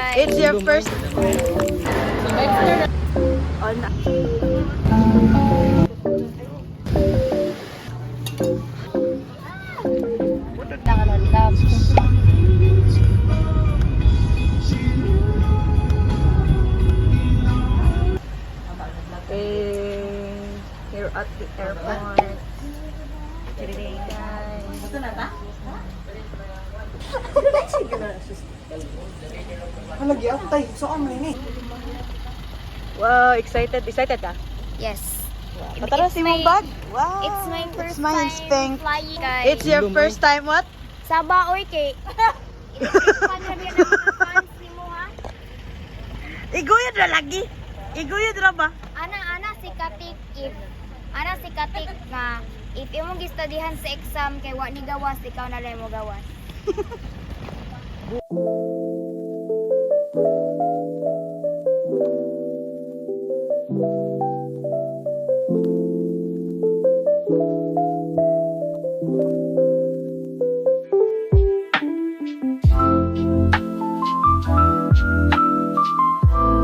guys. It's your first... Oh, na. Here at the airport. Today, guys. Wow, excited. Excited ka? Yes. Patara si mong bag? Wow. It's my first mine, time Speng. flying, guys. It's your first time what? Sa baoy kay. Fans ni mo ha? Iguyod na lagi. Iguyod na ba? Ana si Katik nga if imong gistudihan sa exam kay wa ni gawas ikaw na lang mo gawas.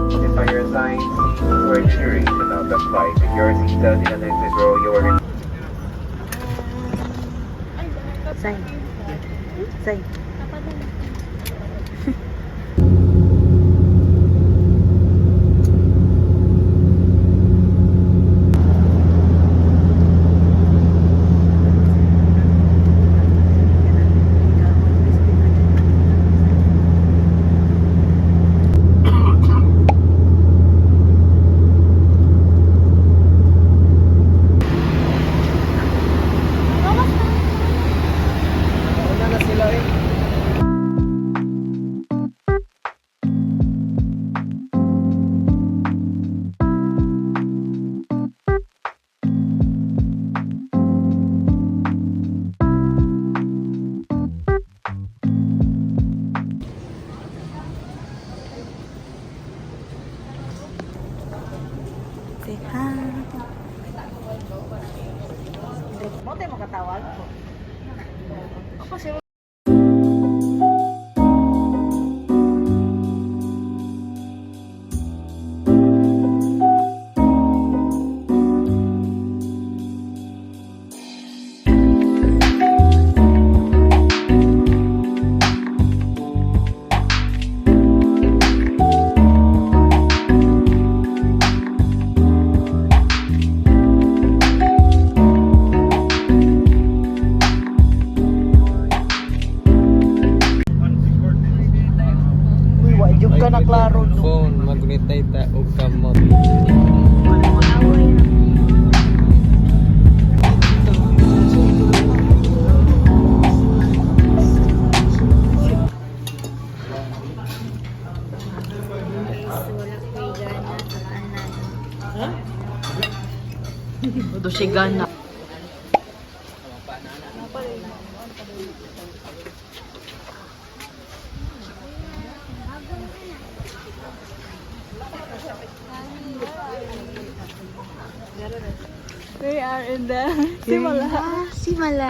Identify your assigned seat for the duration of the flight. If your seatbelt is in an exit row, you are Say. Say. Say hi. Mo tayo makatawag ko. Ako siya. Yung ka na klaro no. Phone, magunitay ta og kamot. Ito si Gana. We are in the Simala. Simala.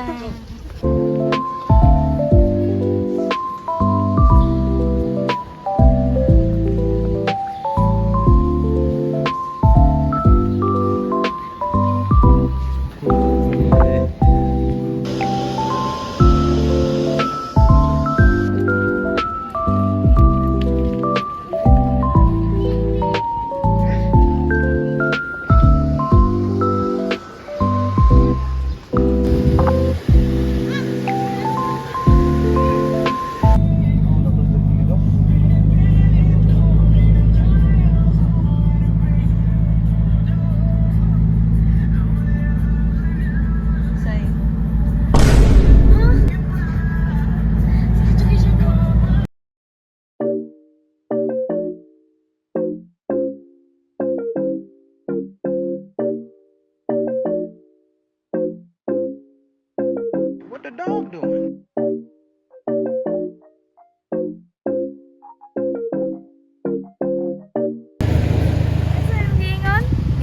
What the dog doing?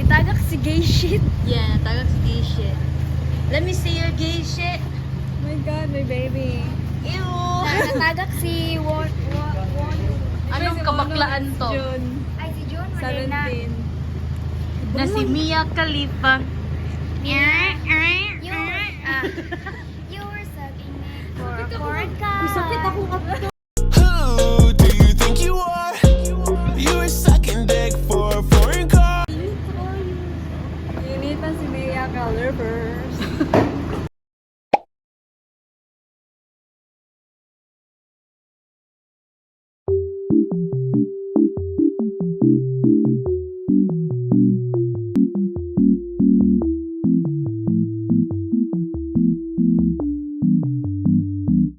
Nitagak si gay shit. Yeah, natagak si gay shit. Let me see your gay shit. Oh my god, my baby. Ew. Natagak si Anong kabak baklaan to. Ay, si June, Moderna. Na si Mia Khalifa. You were sucking it for a foreign car. Who do you think you are? You were sucking dick for a foreign car. Initan si Mia Colorverse.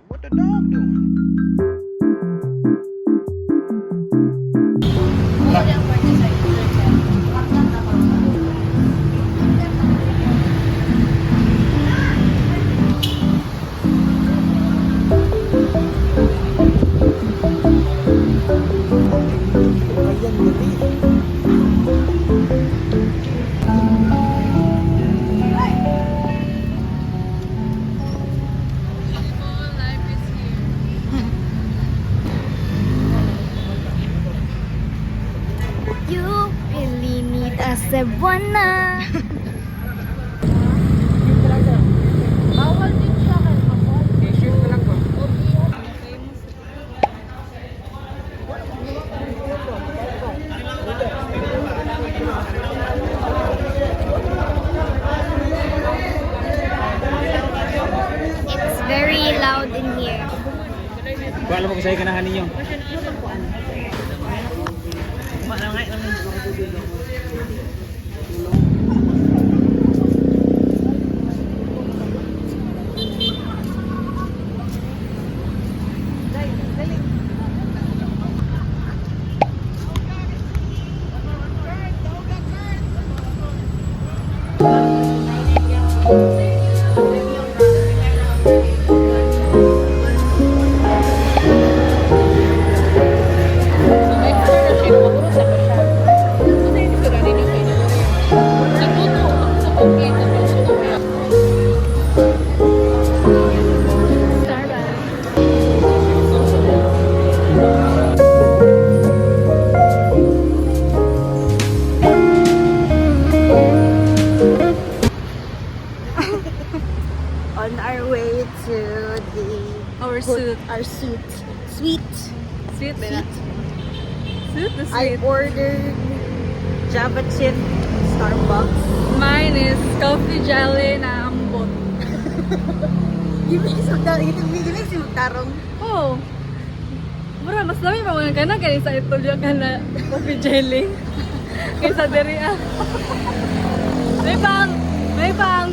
What the dog doing? You really need a Cebuana. It's very loud in here. Kung alam mo kung sa'yo ganahan ninyo. On our way to the Our suit. Our suit. Sweet. Sweet ba na? Sweet the I sweet. ordered Java chip Starbucks. Mine is coffee jelly na ambot. Give me some tarong. Oh. Mura, mas dami pa mga ka na kaya sa itulyo ka na coffee jelly. Kaysa diri ah. May pang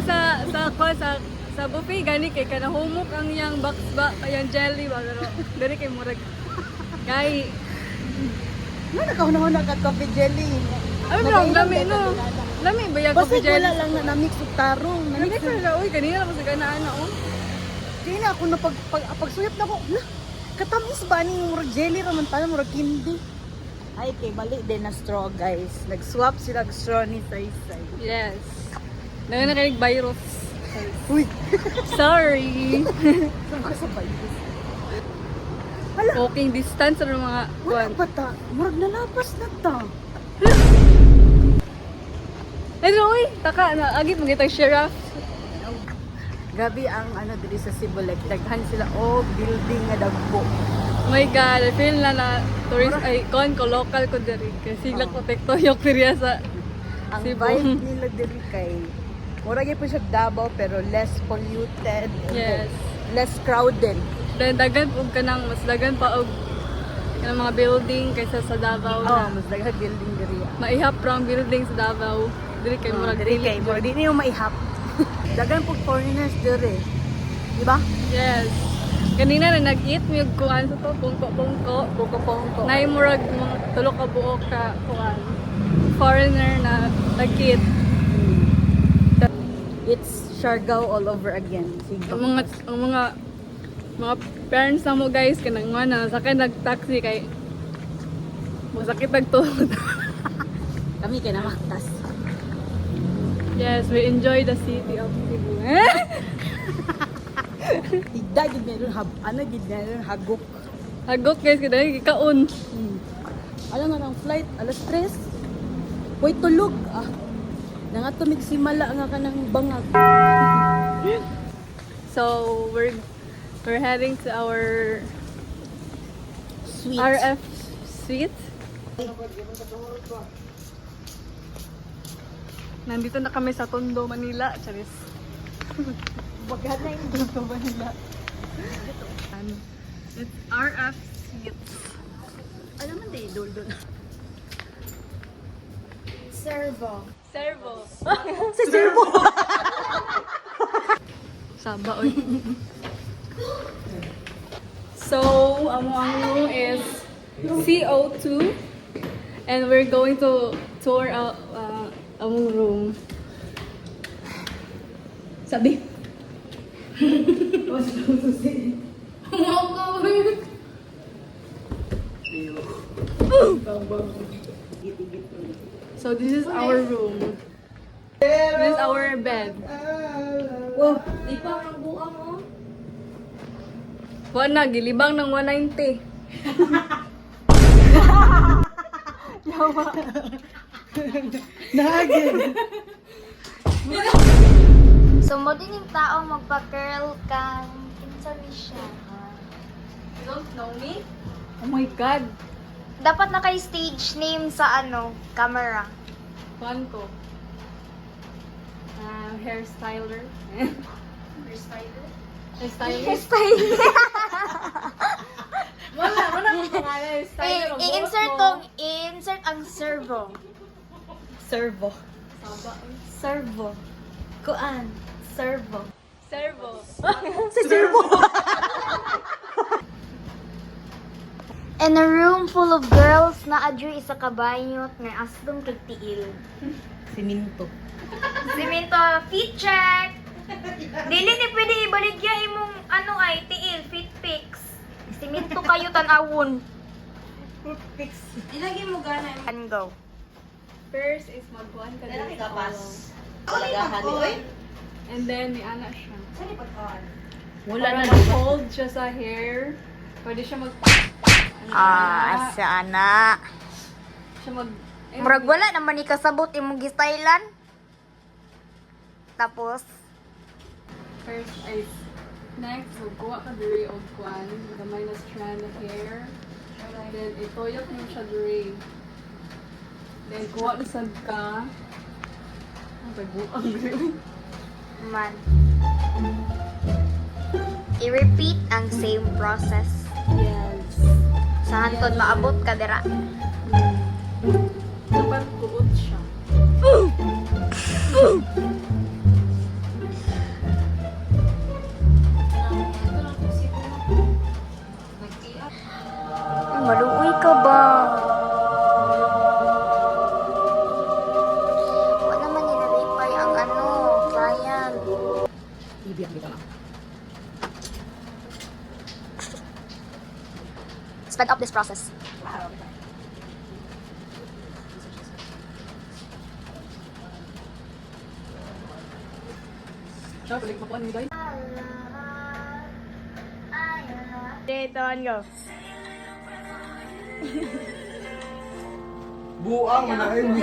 sa buffet gani kay kana humok ang yang box ba yang jelly ba pero diri kay murag kay Ano nakahuna-huna ka coffee jelly? ay bro lami no. Lami ba yung Basta coffee jelly? wala lang na mix ug tarong. Lami ko na uy kanina lang sa ganaan na oh. Di na ako na pagsuyap na ko. Lah, katamis ba ni murag jelly raman tayo murag candy. Ay kay bali din na straw guys. Nag-swap sila og straw ni Saysay. Yes. Nang nakalig virus. Uy, Sorry. saan ka sa virus? Walking distance sa mga Wala kuwan. ba ta? Murag nalapas na ta. Ay, uy, taka na agit mo kitang sheriff. Gabi ang ano diri sa Cebu like daghan sila og building nga dagko. Oh my God, I feel na tourist icon ko local ko diri kasi sila protekto yung periya sa Ang Cebu. vibe nila diri kay mura gyud po siya Davao pero less polluted. and Yes. Less crowded. Then dagan og kanang mas dagan pa og kanang mga building kaysa sa Davao Oh, na. mas daghan building diri. Maihap ra ang building sa Davao. Diri kay murag diri kay mura di niyo maihap. Daghan po foreigners diri. Di ba? Yes. Kanina na nag-eat mi og kuan sa to, pungko-pungko. Pungko-pungko. Na murag mga tulo ka buok ka kuan. Foreigner na nag-eat. It's Siargao all over again. Sige. Ang mga parents na mo guys kanang na sakay nag-taxi kay masakit ang tuhod. Kami kay na maktas. Yes, we enjoy the city of Cebu. Tigda gid meron ano gid meron hagok. Hagok guys kada kaon. Alam nga ng flight, alas 3. Hoy tulog. Nangatumig si Mala nga ka ng bangag. So we're heading to our Sweet. RF suite. Nandito na kami sa Tondo, Manila. Charis. Bagat na yung Tondo, Manila. It's RF suite. Alam mo di, dul. Servo. Servo. Si Servo. Saba, oy. So, ang room is CO2 and we're going to tour out among room. Sabi. What's supposed to say? So this is our room. This is our bed. Wow, di pa ang buang mo. Wala, gilibang ng 190. Nagin. So, mo din yung tao magpa-curl kang kinsa ni siya. You don't know me? Oh my God. Dapat naka-stage name sa camera. Kuhan ko. Hairstyler. Hairstylist? Wala ko hairstyler. I-insert ang servo. Servo. Servo. Kuan. Servo. Servo. Si Servo. And a room full of girls na adyo isa kabayot nga asdong kay tiil. Siminto. Simento, fit check. Dili ni pwede ibaligya imong tiil, fit pics. Simento kayo tanawon. Ilagay mo gana. And go. First is magkuhan ka dito sa Palagahan ni. and then ni ana siya. Wala na. Hold siya sa hair. Pwede siya Asa ana. siya mag Murag wala naman ni kasabot imong gistylan. Tapos, first is next magkuha ka diri og kuan gamay na strand of hair. Then itoyok mo siya diri. Then kuha na sad ka. Ang pagbuang diri. man. I-repeat ang same process. Yes. Sa hantod maabot ka dira. Dapat kuot siya. Maluoy ka ba? Wala naman nilalipay ang client. Ibiyak dito lang. Sped up this process. Siya, balik mo kuan ni guys. Dito, go. Buang mo na yun.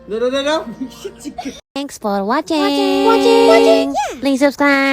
No. Thanks for watching. Please subscribe.